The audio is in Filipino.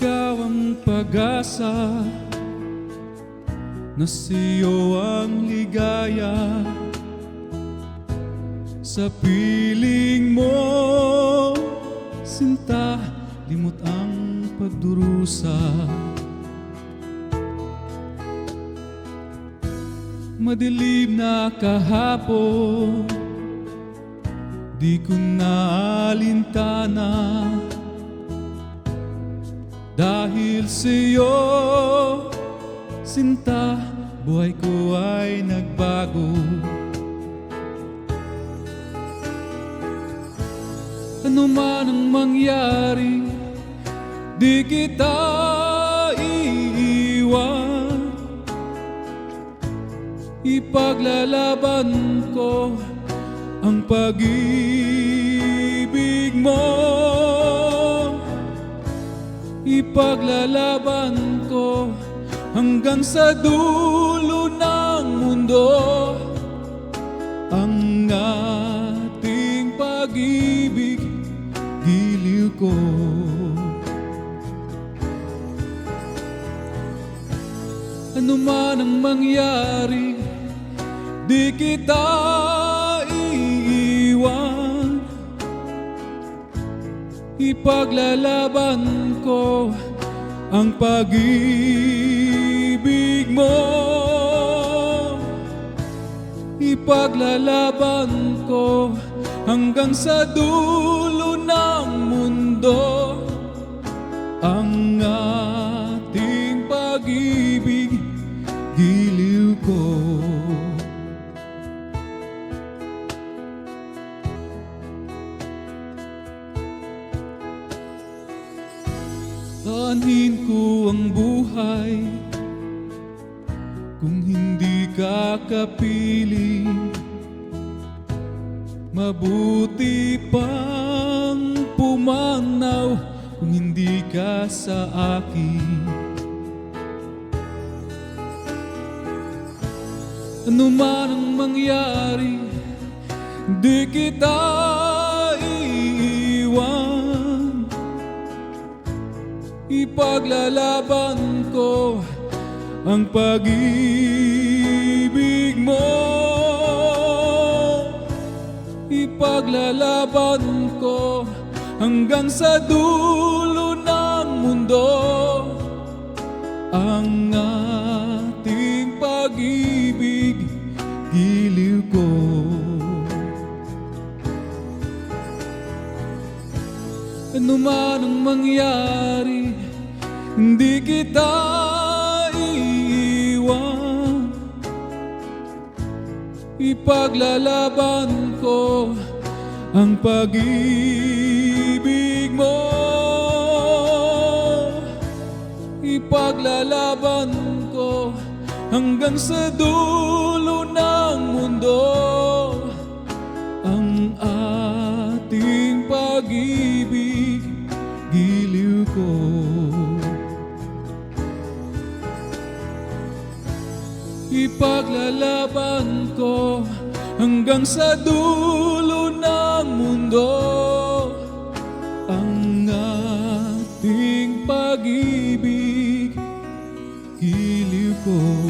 Ikaw ang pag-asa, na sa'yo ang ligaya. Sa piling mo, sinta, limot ang pagdurusa. Madilim na kahapon, di ko naalintana. Dahil sa'yo, sinta, buhay ko ay nagbago. Ano man ang mangyari, di kita iiwan. Ipaglalaban ko ang pag-ibig mo. Ipaglalaban ko hanggang sa dulo ng mundo ang ating pag-ibig, giliw ko. Ano man ang mangyari, di kita iiwan. Ipaglalaban ko ang pag-ibig mo. Ipaglalaban ko hanggang sa dulo ng mundo ang ating pag-ibig, giliw ko. Aanhin ko ang buhay kung hindi ka kapiling. Mabuti pang pumanaw kung hindi ka sa akin. Ano man ang mangyari, di kita iiwan. Ipaglalaban ko ang pag-ibig mo. Ipaglalaban ko hanggang sa dulo ng mundo ang ating pag-ibig, giliw ko. Ano man ang mangyari, hindi kita iiwan. Ipaglalaban ko ang pag-ibig mo. Ipaglalaban ko hanggang sa dulo ng mundo ang ating pag-ibig, giliw ko. Ipaglalaban ko hanggang sa dulo ng mundo ang ating pag-ibig, giliw ko.